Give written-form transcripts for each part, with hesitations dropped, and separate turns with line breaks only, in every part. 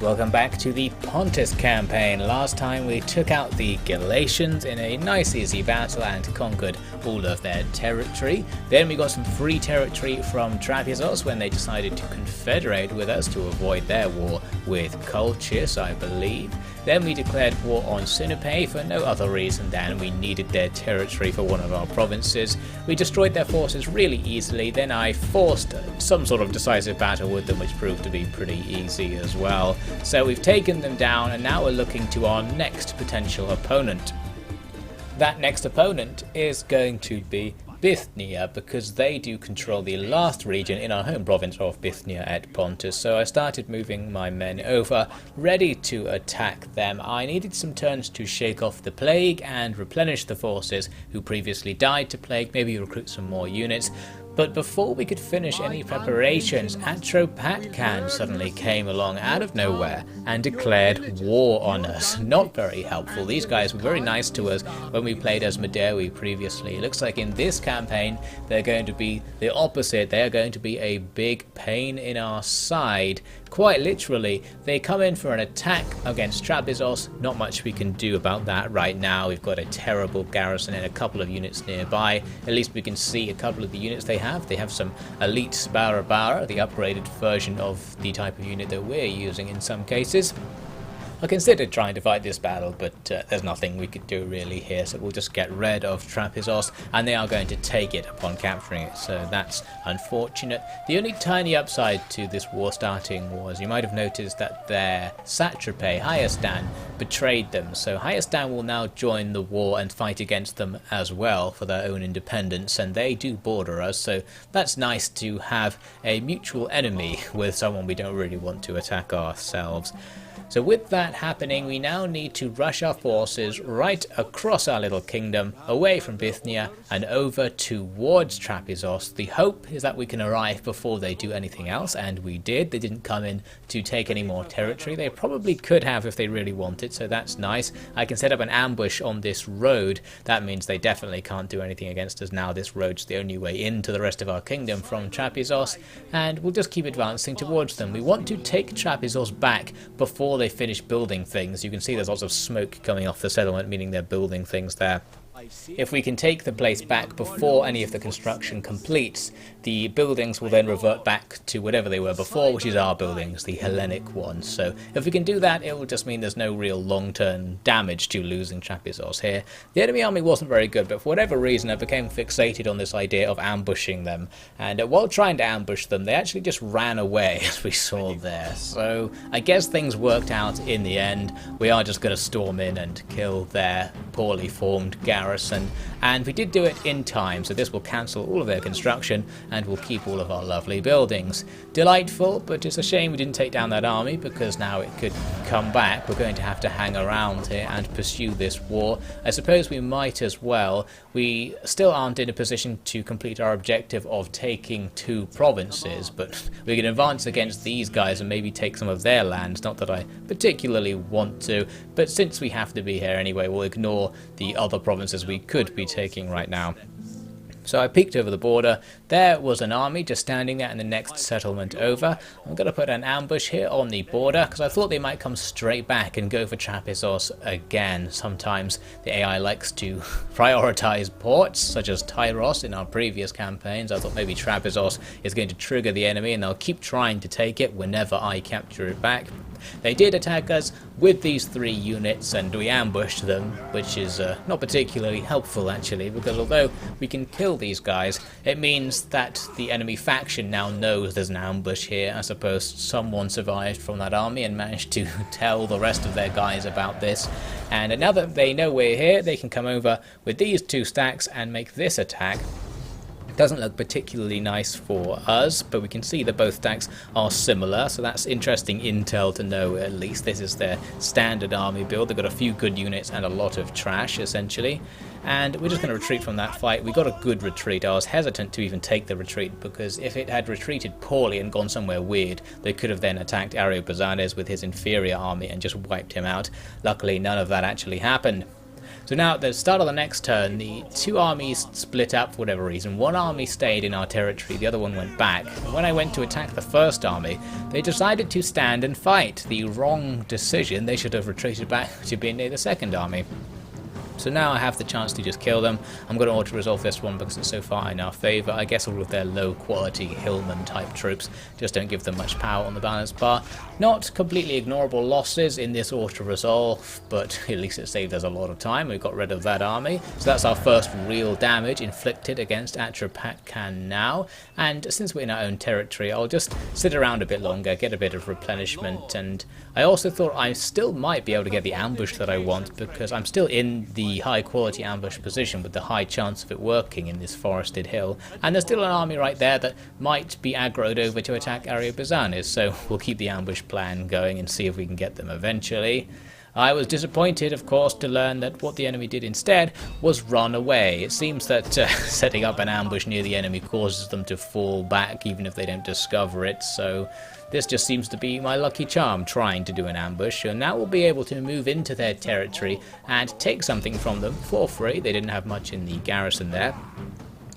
Welcome back to the Pontus campaign. Last time we took out the Galatians in a nice easy battle and conquered all of their territory. Then we got some free territory from Trapezoes when they decided to confederate with us to avoid their war with Colchis, I believe. Then we declared war on Sinope for no other reason than we needed their territory for one of our provinces. We destroyed their forces really easily, then I forced some sort of decisive battle with them, which proved to be pretty easy as well. So we've taken them down, and now we're looking to our next potential opponent. That next opponent is going to be Bithynia, because they do control the last region in our home province of Bithynia at Pontus. So I started moving my men over, ready to attack them. I needed some turns to shake off the plague and replenish the forces who previously died to plague, maybe recruit some more units. But before we could finish any preparations, Atropatkan suddenly came along out of nowhere and declared war on us. Not very helpful. These guys were very nice to us when we played as Medewi previously. It looks like in this campaign they're going to be the opposite. They are going to be a big pain in our side. Quite literally, they come in for an attack against Trapezoes. Not much we can do about that right now. We've got a terrible garrison and a couple of units nearby. At least we can see a couple of the units they have. They have some elite Sparabara, the upgraded version of the type of unit that we're using in some cases. I considered trying to fight this battle, but there's nothing we could do really here, so we'll just get rid of Trapezoes, and they are going to take it upon capturing it, so that's unfortunate. The only tiny upside to this war starting was you might have noticed that their satrape, Hayastan, betrayed them, so Hayastan will now join the war and fight against them as well for their own independence, and they do border us, so that's nice to have a mutual enemy with someone we don't really want to attack ourselves. So with that happening, we now need to rush our forces right across our little kingdom, away from Bithynia and over towards Trapezoes. The hope is that we can arrive before they do anything else, and we did. They didn't come in to take any more territory. They probably could have if they really wanted, so that's nice. I can set up an ambush on this road. That means they definitely can't do anything against us now. This road's the only way into the rest of our kingdom from Trapezoes, and we'll just keep advancing towards them. We want to take Trapezoes back before they finish building things. You can see there's lots of smoke coming off the settlement, meaning they're building things there. If we can take the place back before any of the construction completes, the buildings will then revert back to whatever they were before, which is our buildings, the Hellenic ones. So if we can do that, it will just mean there's no real long-term damage to losing Trapezoes here. The enemy army wasn't very good, but for whatever reason I became fixated on this idea of ambushing them. And while trying to ambush them, they actually just ran away, as we saw there. So I guess things worked out in the end. We are just going to storm in and kill their poorly formed garrison, and we did do it in time, so this will cancel all of their construction and we'll keep all of our lovely buildings. Delightful, but it's a shame we didn't take down that army, because now it could come back. We're going to have to hang around here and pursue this war. I suppose we might as well. We still aren't in a position to complete our objective of taking 2 provinces, but we can advance against these guys and maybe take some of their lands. Not that I particularly want to, but since we have to be here anyway, we'll ignore the other provinces we could be taking right now. So I peeked over the border. There was an army just standing there in the next settlement over. I'm going to put an ambush here on the border because I thought they might come straight back and go for Trapezoes again. Sometimes the AI likes to prioritize ports, such as Tyros in our previous campaigns. I thought maybe Trapezoes is going to trigger the enemy and they'll keep trying to take it whenever I capture it back. They did attack us with these 3 units and we ambushed them, which is not particularly helpful actually, because although we can kill these guys, it means that the enemy faction now knows there's an ambush here. I suppose someone survived from that army and managed to tell the rest of their guys about this, and now that they know we're here, they can come over with these 2 stacks and make this attack. Doesn't look particularly nice for us, but we can see that both stacks are similar, so that's interesting intel to know. At least this is their standard army build. They've got a few good units and a lot of trash essentially, and we're just going to retreat from that fight. We got a good retreat. I was hesitant to even take the retreat, because if it had retreated poorly and gone somewhere weird, they could have then attacked Ariobarzanes with his inferior army and just wiped him out. Luckily none of that actually happened. So now at the start of the next turn, the two armies split up for whatever reason. One army stayed in our territory, the other one went back. And when I went to attack the first army, they decided to stand and fight. The wrong decision, they should have retreated back to being near the second army. So now I have the chance to just kill them. I'm going to auto-resolve this one because it's so far in our favour. I guess all of their low-quality hillman type troops just don't give them much power on the balance bar. Not completely ignorable losses in this auto-resolve, but at least it saved us a lot of time. We got rid of that army. So that's our first real damage inflicted against Atropatkan now. And since we're in our own territory, I'll just sit around a bit longer, get a bit of replenishment, and I also thought I still might be able to get the ambush that I want because I'm still in the high quality ambush position with the high chance of it working in this forested hill, and there's still an army right there that might be aggroed over to attack Ariobarzanes, so we'll keep the ambush plan going and see if we can get them eventually. I was disappointed, of course, to learn that what the enemy did instead was run away. It seems that setting up an ambush near the enemy causes them to fall back even if they don't discover it, so this just seems to be my lucky charm, trying to do an ambush, and now we'll be able to move into their territory and take something from them for free. They didn't have much in the garrison there.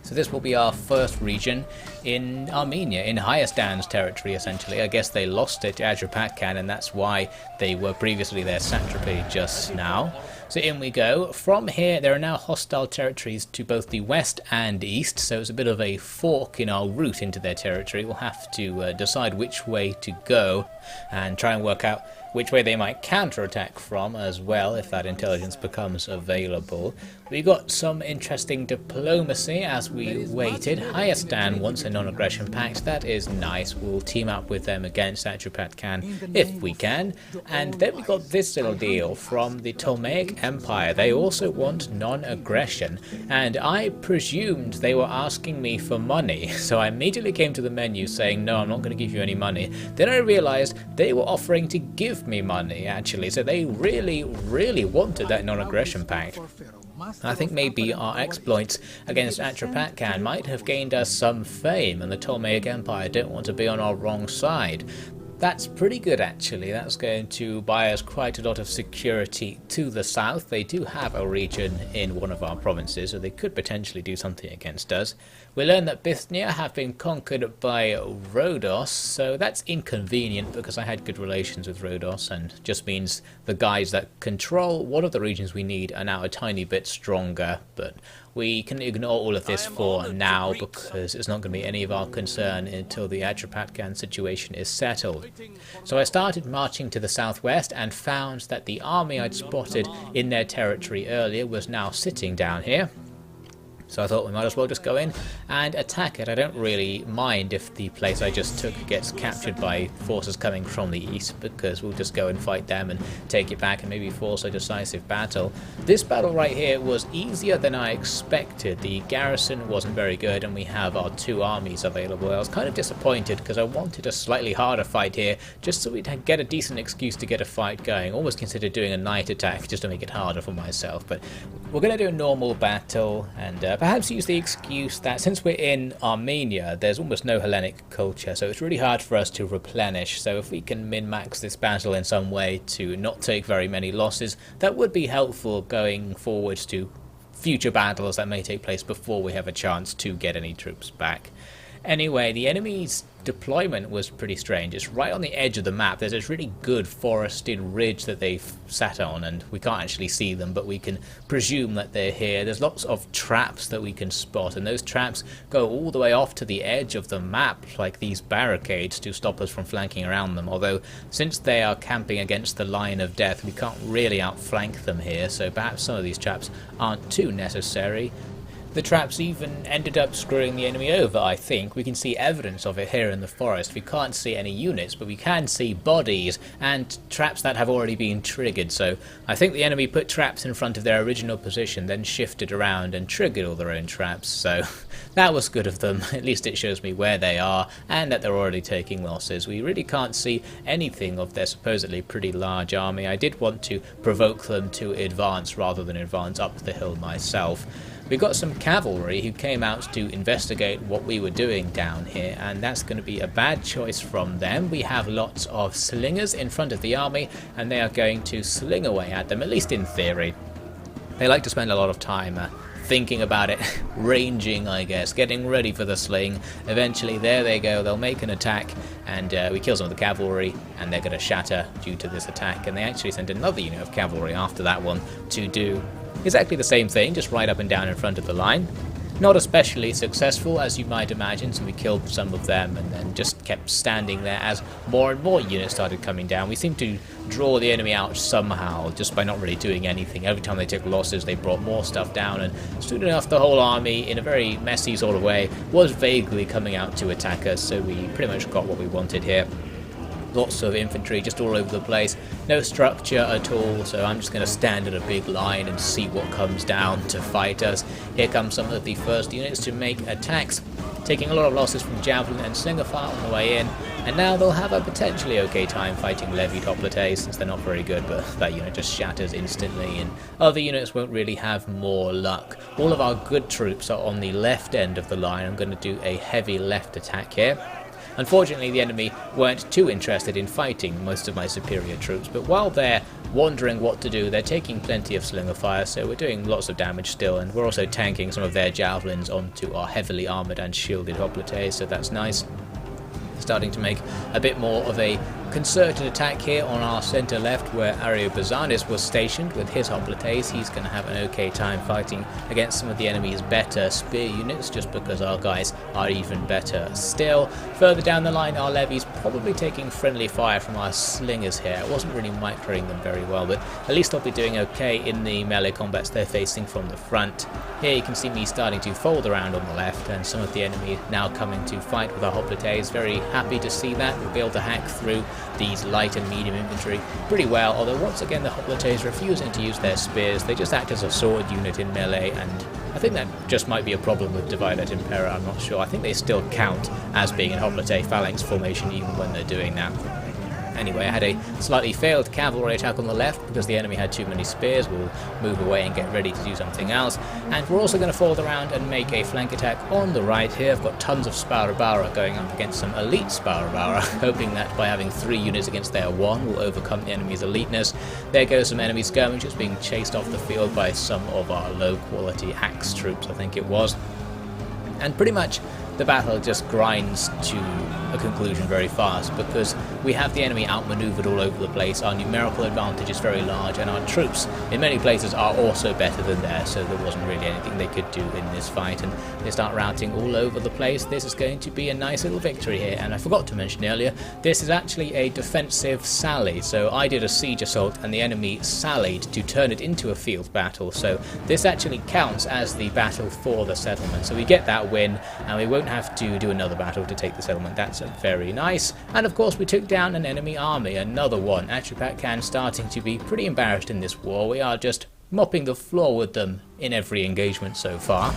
So this will be our first region in Armenia, in Hayastan's territory essentially. I guess they lost it to Atropatkan and that's why they were previously their satrapy just now. So in we go. From here there are now hostile territories to both the west and east, so it's a bit of a fork in our route into their territory. We'll have to decide which way to go and try and work out which way they might counterattack from as well, if that intelligence becomes available. We got some interesting diplomacy as we waited. Hayastan wants a non-aggression pact. That is nice. We'll team up with them against Atropatkan if we can. And then we got this little deal from the Ptolemaic Empire. They also want non-aggression, and I presumed they were asking me for money, so I immediately came to the menu saying, no, I'm not going to give you any money. Then I realized they were offering to give me money, actually, so they really wanted that non-aggression pact. I think maybe our exploits against Atropatkan might have gained us some fame, and the Ptolemaic Empire don't want to be on our wrong side. That's pretty good actually. That's going to buy us quite a lot of security to the south. They do have a region in one of our provinces, so they could potentially do something against us. We learn that Bithynia have been conquered by Rhodos, so that's inconvenient because I had good relations with Rhodos, and just means the guys that control one of the regions we need are now a tiny bit stronger, but we can ignore all of this for now because it's not going to be any of our concern until the Atropatkan situation is settled. So I started marching to the southwest and found that the army I'd spotted in their territory earlier was now sitting down here. So I thought we might as well just go in and attack it. I don't really mind if the place I just took gets captured by forces coming from the east, because we'll just go and fight them and take it back and maybe force a decisive battle. This battle right here was easier than I expected. The garrison wasn't very good and we have our two armies available. I was kind of disappointed because I wanted a slightly harder fight here just so we'd get a decent excuse to get a fight going. Almost considered doing a night attack just to make it harder for myself, but we're going to do a normal battle and perhaps use the excuse that since we're in Armenia, there's almost no Hellenic culture, so it's really hard for us to replenish. So if we can min-max this battle in some way to not take very many losses, that would be helpful going forwards to future battles that may take place before we have a chance to get any troops back. Anyway, the enemy's deployment was pretty strange. It's right on the edge of the map. There's this really good forested ridge that they've sat on, and we can't actually see them, but we can presume that they're here. There's lots of traps that we can spot, and those traps go all the way off to the edge of the map, like these barricades, to stop us from flanking around them. Although, since they are camping against the line of death, we can't really outflank them here, so perhaps some of these traps aren't too necessary. The traps even ended up screwing the enemy over, I think. We can see evidence of it here in the forest. We can't see any units, but we can see bodies and traps that have already been triggered. So I think the enemy put traps in front of their original position, then shifted around and triggered all their own traps. So that was good of them. At least it shows me where they are and that they're already taking losses. We really can't see anything of their supposedly pretty large army. I did want to provoke them to advance rather than advance up the hill myself. We got some cavalry who came out to investigate what we were doing down here, and that's going to be a bad choice from them. We have lots of slingers in front of the army, and they are going to sling away at them, at least in theory. They like to spend a lot of time thinking about it, ranging, I guess, getting ready for the sling. Eventually, there they go, they'll make an attack, and we kill some of the cavalry, and they're going to shatter due to this attack. And they actually send another unit of cavalry after that one to do exactly the same thing, just right up and down in front of the line. Not especially successful, as you might imagine, so we killed some of them and then just kept standing there as more and more units started coming down. We seemed to draw the enemy out somehow, just by not really doing anything. Every time they took losses, they brought more stuff down, and soon enough the whole army, in a very messy sort of way, was vaguely coming out to attack us, so we pretty much got what we wanted here. Lots of infantry just all over the place, no structure at all, so I'm just going to stand in a big line and see what comes down to fight us. Here come some of the first units to make attacks, taking a lot of losses from javelin and slinger fire on the way in, and now they'll have a potentially okay time fighting levied hoplites since they're not very good, but that unit just shatters instantly, and other units won't really have more luck. All of our good troops are on the left end of the line. I'm going to do a heavy left attack here. Unfortunately, the enemy weren't too interested in fighting most of my superior troops, but while they're wondering what to do, they're taking plenty of slinger fire, so we're doing lots of damage still, and we're also tanking some of their javelins onto our heavily armoured and shielded hoplites, so that's nice. Starting to make a bit more of a concerted attack here on our centre left, where Ariobarzanes was stationed with his hoplites. He's going to have an okay time fighting against some of the enemy's better spear units, just because our guys are even better still. Further down the line, our levies probably taking friendly fire from our slingers here. I wasn't really microing them very well, but at least they'll be doing okay in the melee combats they're facing from the front. Here you can see me starting to fold around on the left, and some of the enemy now coming to fight with our hoplites. Very happy to see that. We'll be able to hack through these light and medium infantry pretty well, although once again the hoplites refusing to use their spears. They just act as a sword unit in melee, and I think that just might be a problem with Divide at Impera. I'm not sure. I think they still count as being in hoplite phalanx formation even when they're doing that. Anyway, I had a slightly failed cavalry attack on the left because the enemy had too many spears. We'll move away and get ready to do something else. And we're also going to fold around and make a flank attack on the right here. I've got tons of Sparabara going up against some elite Sparabara, hoping that by having 3 units against their 1 will overcome the enemy's eliteness. There goes some enemy skirmishers being chased off the field by some of our low quality axe troops, I think it was. And pretty much the battle just grinds to a conclusion very fast because we have the enemy outmaneuvered all over the place. Our numerical advantage is very large, and our troops in many places are also better than theirs, so there wasn't really anything they could do in this fight, and they start routing all over the place. This is going to be a nice little victory here, and I forgot to mention earlier, this is actually a defensive sally. So I did a siege assault and the enemy sallied to turn it into a field battle, so this actually counts as the battle for the settlement. So we get that win, and we won't have to do another battle to take the settlement. That's very nice. And of course we took down an enemy army, another one. Atrapatkan starting to be pretty embarrassed in this war. We are just mopping the floor with them in every engagement so far.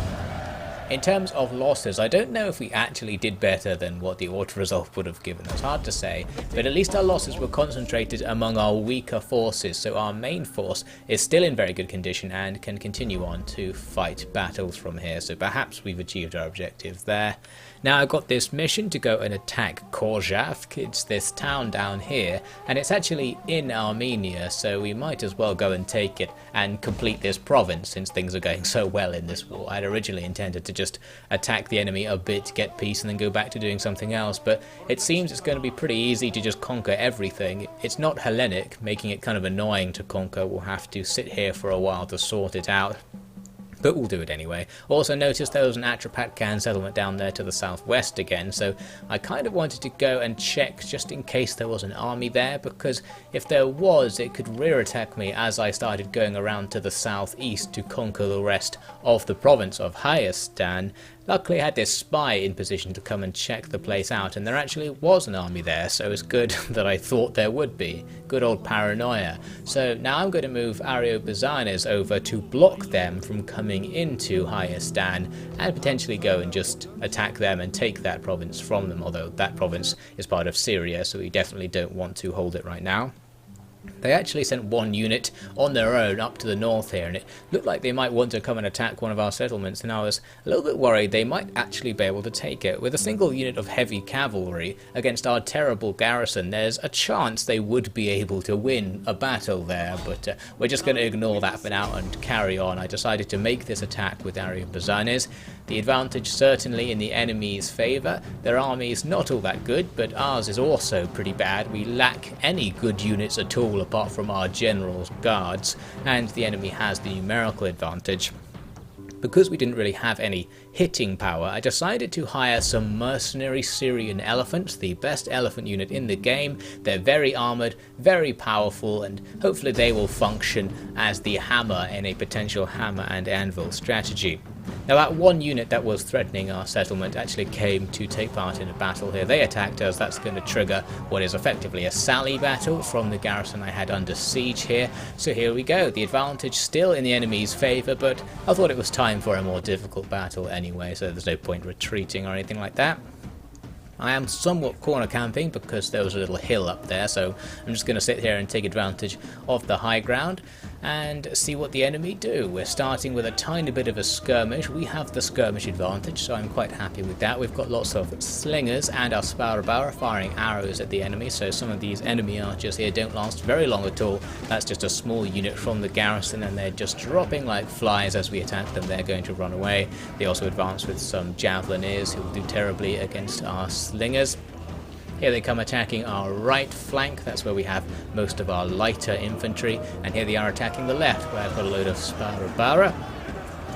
In terms of losses, I don't know if we actually did better than what the auto result would have given us. Hard to say, but at least our losses were concentrated among our weaker forces, so our main force is still in very good condition and can continue on to fight battles from here, so perhaps we've achieved our objectives there. Now I've got this mission to go and attack Korzhavk. It's this town down here, and it's actually in Armenia, so we might as well go and take it and complete this province since things are going so well in this war. I had originally intended to just attack the enemy a bit, get peace, and then go back to doing something else, but it seems it's going to be pretty easy to just conquer everything. It's not Hellenic, making it kind of annoying to conquer. We'll have to sit here for a while to sort it out, but we'll do it anyway. Also noticed there was an Atrapatkan settlement down there to the southwest again, so I kind of wanted to go and check just in case there was an army there, because if there was, it could rear attack me as I started going around to the southeast to conquer the rest of the province of Hayastan. Luckily I had this spy in position to come and check the place out, and there actually was an army there, so it's good that I thought there would be. Good old paranoia. So now I'm going to move Ariobarzanes over to block them from coming into Hayastan and potentially go and just attack them and take that province from them, although that province is part of Syria, so we definitely don't want to hold it right now. They actually sent one unit on their own up to the north here, and it looked like they might want to come and attack one of our settlements, and I was a little bit worried they might actually be able to take it. With a single unit of heavy cavalry against our terrible garrison, there's a chance they would be able to win a battle there, but we're just going to ignore that for now and carry on. I decided to make this attack with Ariobarzanes. The advantage certainly in the enemy's favour. Their army is not all that good, but ours is also pretty bad. We lack any good units at all apart from our general's guards, and the enemy has the numerical advantage. Because we didn't really have any hitting power, I decided to hire some mercenary Syrian elephants, the best elephant unit in the game. They're very armoured, very powerful, and hopefully they will function as the hammer in a potential hammer and anvil strategy. Now that one unit that was threatening our settlement actually came to take part in a battle here. They attacked us. That's going to trigger what is effectively a sally battle from the garrison I had under siege here. So here we go. The advantage still in the enemy's favour, but I thought it was time for a more difficult battle anyway, so there's no point retreating or anything like that. I am somewhat corner camping because there was a little hill up there, so I'm just going to sit here and take advantage of the high ground and see what the enemy do. We're starting with a tiny bit of a skirmish. We have the skirmish advantage, so I'm quite happy with that. We've got lots of slingers and our Sparabara firing arrows at the enemy, so some of these enemy archers here don't last very long at all. That's just a small unit from the garrison, and they're just dropping like flies as we attack them. They're going to run away. They also advance with some javeliniers who will do terribly against our slingers. Here they come attacking our right flank. That's where we have most of our lighter infantry, and here they are attacking the left where I've got a load of Sparabara.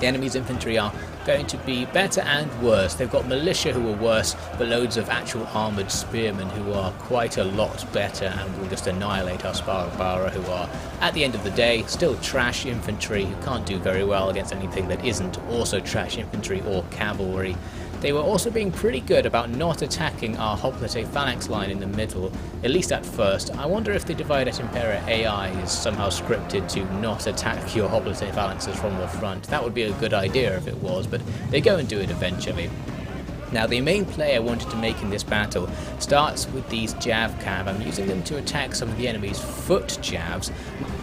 The enemy's infantry are going to be better and worse. They've got militia who are worse, but loads of actual armoured spearmen who are quite a lot better and will just annihilate our Sparabara, who are, at the end of the day, still trash infantry who can't do very well against anything that isn't also trash infantry or cavalry. They were also being pretty good about not attacking our hoplite phalanx line in the middle, at least at first. I wonder if the Divide et Impera AI is somehow scripted to not attack your hoplite phalanxes from the front. That would be a good idea if it was, but they go and do it eventually. Now the main play I wanted to make in this battle starts with these Jav Cav. I'm using them to attack some of the enemy's foot Javs,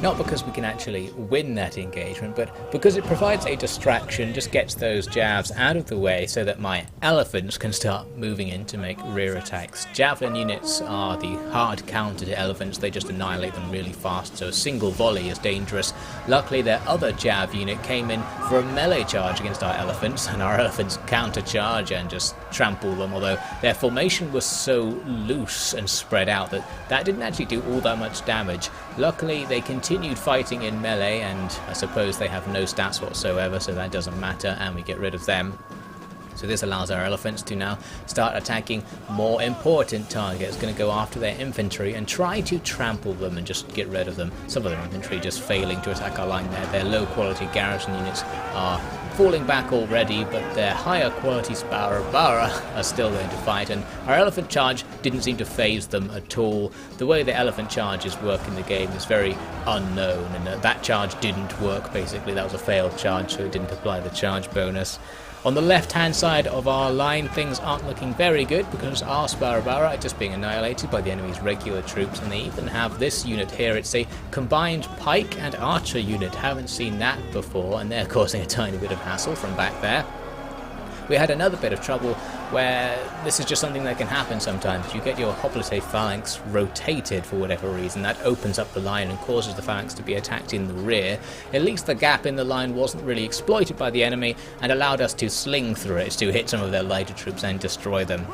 not because we can actually win that engagement, but because it provides a distraction, just gets those Javs out of the way so that my elephants can start moving in to make rear attacks. Javelin units are the hard counter to elephants. They just annihilate them really fast, so a single volley is dangerous. Luckily their other Jav unit came in for a melee charge against our elephants, and our elephants counter-charge and just trample them, although their formation was so loose and spread out that that didn't actually do all that much damage. Luckily they continued fighting in melee, and I suppose they have no stats whatsoever, so that doesn't matter, and we get rid of them. So this allows our elephants to now start attacking more important targets, going to go after their infantry and try to trample them and just get rid of them. Some of their infantry just failing to attack our line there. Their low quality garrison units are falling back already, but their higher quality Sparabara are still going to fight, and our elephant charge didn't seem to phase them at all. The way the elephant charges work in the game is very unknown, and that charge didn't work basically. That was a failed charge, so it didn't apply the charge bonus. On the left-hand side of our line, things aren't looking very good because our Sparabara are just being annihilated by the enemy's regular troops, and they even have this unit here. It's a combined pike and archer unit. Haven't seen that before, and they're causing a tiny bit of hassle from back there. We had another bit of trouble where this is just something that can happen sometimes. You get your hoplite phalanx rotated for whatever reason. That opens up the line and causes the phalanx to be attacked in the rear. At least the gap in the line wasn't really exploited by the enemy and allowed us to sling through it to hit some of their lighter troops and destroy them.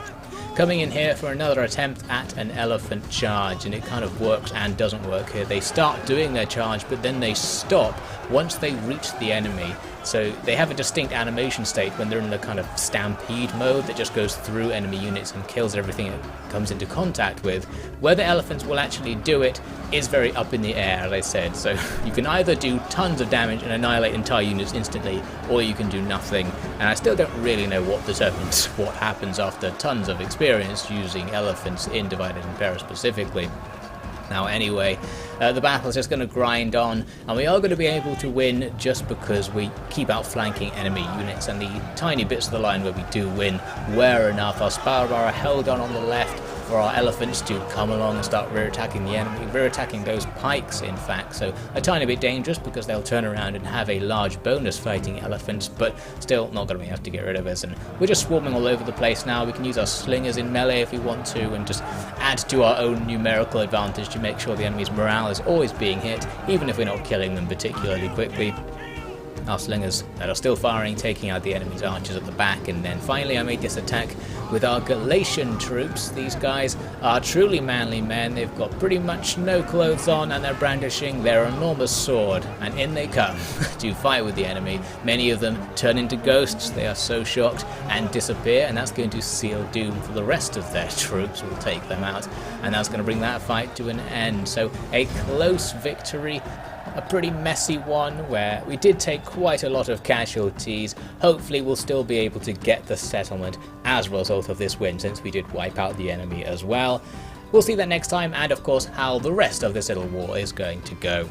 Coming in here for another attempt at an elephant charge, and it kind of works and doesn't work here. They start doing their charge, but then they stop once they reach the enemy. So they have a distinct animation state when they're in the kind of stampede mode that just goes through enemy units and kills everything it comes into contact with. Whether elephants will actually do it is very up in the air, as I said. So you can either do tons of damage and annihilate entire units instantly, or you can do nothing. And I still don't really know what determines what happens after tons of experience using elephants in Divide et Impera specifically. Now anyway, the battle is just going to grind on, and we are going to be able to win just because we keep outflanking enemy units, and the tiny bits of the line where we do win were enough. Our Sparrow held on the left for our elephants to come along and start rear-attacking the enemy, rear-attacking those pikes in fact, so a tiny bit dangerous because they'll turn around and have a large bonus fighting elephants, but still not going to be able to get rid of us. And we're just swarming all over the place now. We can use our slingers in melee if we want to, and just add to our own numerical advantage to make sure the enemy's morale is always being hit, even if we're not killing them particularly quickly. Our slingers that are still firing, taking out the enemy's archers at the back, and then finally I made this attack with our Galatian troops. These guys are truly manly men. They've got pretty much no clothes on, and they're brandishing their enormous sword, and in they come to fight with the enemy. Many of them turn into ghosts. They are so shocked and disappear, and that's going to seal doom for the rest of their troops. We'll take them out, and that's going to bring that fight to an end. So a close victory, a pretty messy one where we did take quite a lot of casualties. Hopefully we'll still be able to get the settlement as a result of this win, since we did wipe out the enemy as well. We'll see that next time, and of course how the rest of this little war is going to go.